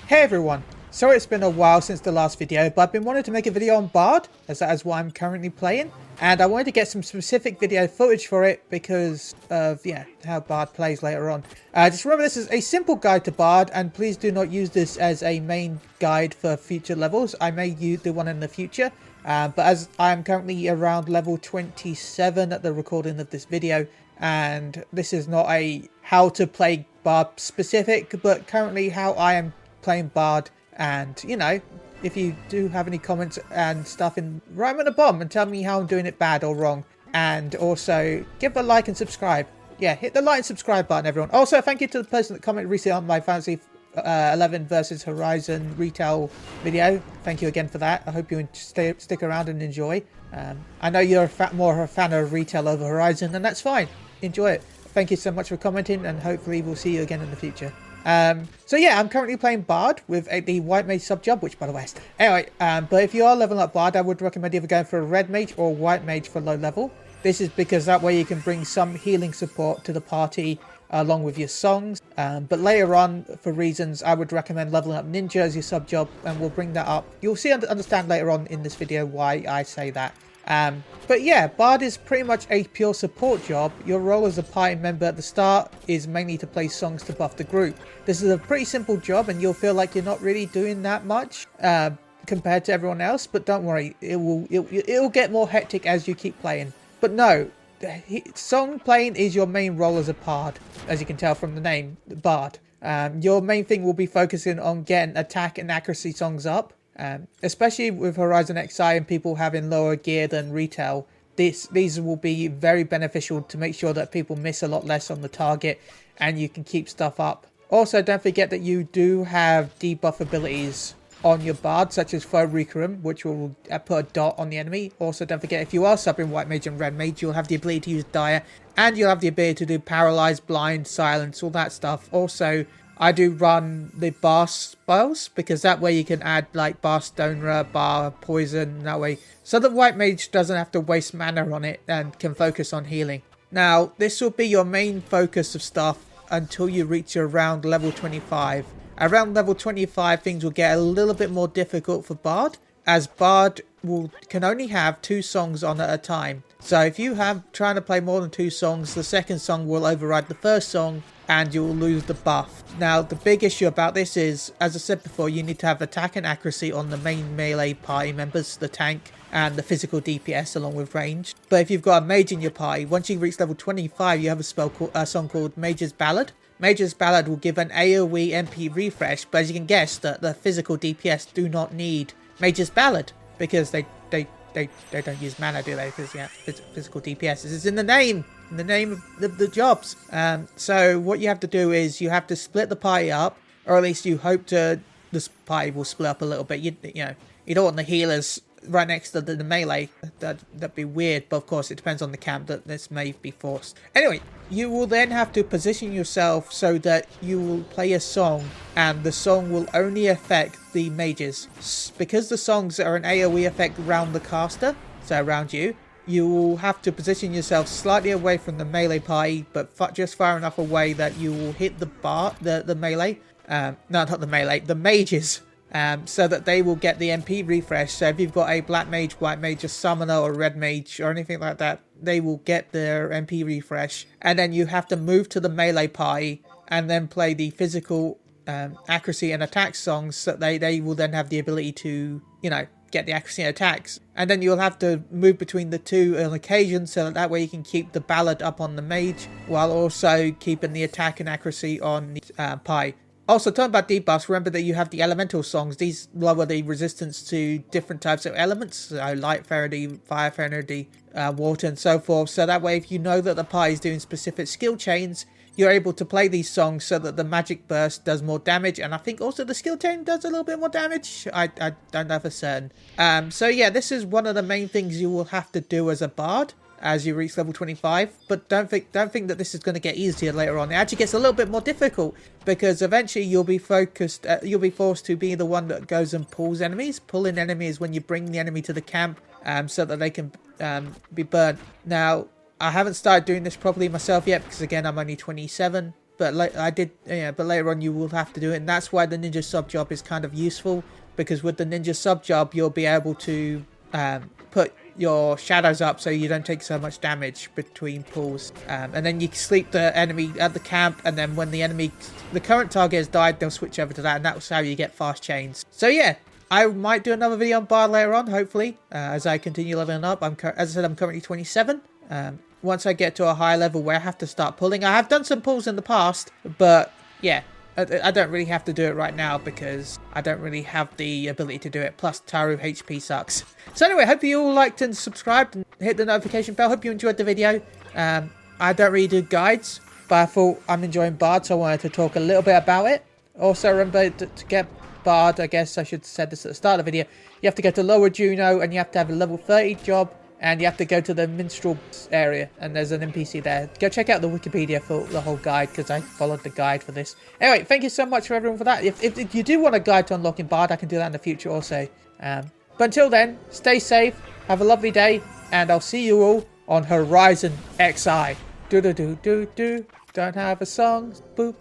Hey everyone! Sorry it's been a while since the last video, but I've been wanting to make a video on Bard, as that is what I'm currently playing. And I wanted to get some specific video footage for it because of, how Bard plays later on. Just remember this is a simple guide to Bard, and please do not use this as a main guide for future levels. I may do one in the future, but as I am currently around level 27 at the recording of this video, and this is not a how to play Bard specific, but currently how I am playing Bard. And if you do have any comments and stuff, write them in the bottom and tell me how I'm doing it bad or wrong. And also give a like and subscribe. Yeah, hit the like and subscribe button, everyone. Also, thank you to the person that commented recently on my Fantasy 11 versus Horizon retail video. Thank you again for that. I hope you stick around and enjoy. I know you're more a fan of retail over Horizon, and that's fine. Enjoy it. Thank you so much for commenting, and hopefully we'll see you again in the future. So yeah, I'm currently playing Bard with the White Mage sub-job, which by the way, anyway, but if you are leveling up Bard, I would recommend either going for a Red Mage or White Mage for low level. This is because that way you can bring some healing support to the party along with your songs. But later on, for reasons, I would recommend leveling up Ninja as your sub-job, and we'll bring that up. You'll see understand later on in this video why I say that. But yeah, Bard is pretty much a pure support job. Your role as a party member at the start is mainly to play songs to buff the group. This is a pretty simple job, and you'll feel like you're not really doing that much compared to everyone else. But don't worry, it will get more hectic as you keep playing. But no, song playing is your main role as a bard, as you can tell from the name, Bard. Your main thing will be focusing on getting attack and accuracy songs up. Especially with HorizonXI and people having lower gear than retail, these will be very beneficial to make sure that people miss a lot less on the target and you can keep stuff up. Also, don't forget that you do have debuff abilities on your Bard, such as Foe Requiem, which will put a dot on the enemy. Also, don't forget, if you are subbing White Mage and Red Mage, you'll have the ability to use Dire, and you'll have the ability to do Paralyze, Blind, Silence, all that stuff. Also, I do run the bar spells because that way you can add like bar stoner, bar poison, that way, so that White Mage doesn't have to waste mana on it and can focus on healing. Now, this will be your main focus of stuff until you reach around level 25. Around level 25, things will get a little bit more difficult for Bard, as Bard can only have 2 songs on at a time. So if you have trying to play more than 2 songs, the second song will override the first song and you will lose the buff. Now, the big issue about this is, as I said before, you need to have attack and accuracy on the main melee party members, the tank and the physical DPS along with range. But if you've got a mage in your party, once you reach level 25, you have a song called Mage's Ballad. Mage's Ballad will give an AoE MP refresh, but as you can guess, the physical DPS do not need Mage's Ballad because they don't use mana, do they? Because physical DPS is in the name. In the name of the jobs. So what you have to do is you have to split the party up, or at least you hope to. This party will split up a little bit. You don't want the healers right next to the melee. That'd be weird. But of course, it depends on the camp that this may be forced. Anyway, you will then have to position yourself so that you will play a song, and the song will only affect the mages because the songs are an AoE effect around the caster, so around you. You will have to position yourself slightly away from the melee party, but just far enough away that you will hit the melee. No, not the melee, the mages. So that they will get the MP refresh. So if you've got a black mage, white mage, a summoner, or red mage, or anything like that, they will get their MP refresh. And then you have to move to the melee party and then play the physical accuracy and attack songs, so they will then have the ability to, get the accuracy and attacks. And then you'll have to move between the two on occasion, so that way you can keep the ballad up on the mage while also keeping the attack and accuracy on the party. Also, talking about debuffs, remember that you have the elemental songs. These lower the resistance to different types of elements, so light affinity, fire affinity, water, and so forth. So that way, if you know that the party is doing specific skill chains, you're able to play these songs so that the magic burst does more damage, and I think also the skill chain does a little bit more damage. I don't know for certain. So yeah, this is one of the main things you will have to do as a bard as you reach level 25, but don't think that this is going to get easier later on. It actually gets a little bit more difficult because eventually you'll be forced to be the one that goes and pulls enemies. Pulling enemies when you bring the enemy to the camp so that they can be burnt. Now, I haven't started doing this properly myself yet because again I'm only 27, but like I did, yeah, but later on you will have to do it, and that's why the ninja sub job is kind of useful, because with the ninja sub job you'll be able to put your shadows up so you don't take so much damage between pulls, and then you sleep the enemy at the camp, and then when the current target has died, they'll switch over to that, and that's how you get fast chains. So yeah, I might do another video on Bard later on, hopefully, as I continue leveling up. As I said, I'm currently 27. Once I get to a higher level where I have to start pulling, I have done some pulls in the past, but yeah, I don't really have to do it right now because I don't really have the ability to do it. Plus, Taru HP sucks. So anyway, hope you all liked and subscribed and hit the notification bell. Hope you enjoyed the video. I don't really do guides, but I thought I'm enjoying Bard, so I wanted to talk a little bit about it. Also, remember to get Bard, I guess I should have said this at the start of the video, you have to go to Lower Juno and you have to have a level 30 job. And you have to go to the minstrel area, and there's an NPC there. Go check out the Wikipedia for the whole guide, because I followed the guide for this. Anyway, thank you so much for everyone for that. If you do want a guide to unlocking Bard, I can do that in the future also. But until then, stay safe, have a lovely day, and I'll see you all on HorizonXI. Do-do-do-do-do. Don't have a song. Boop.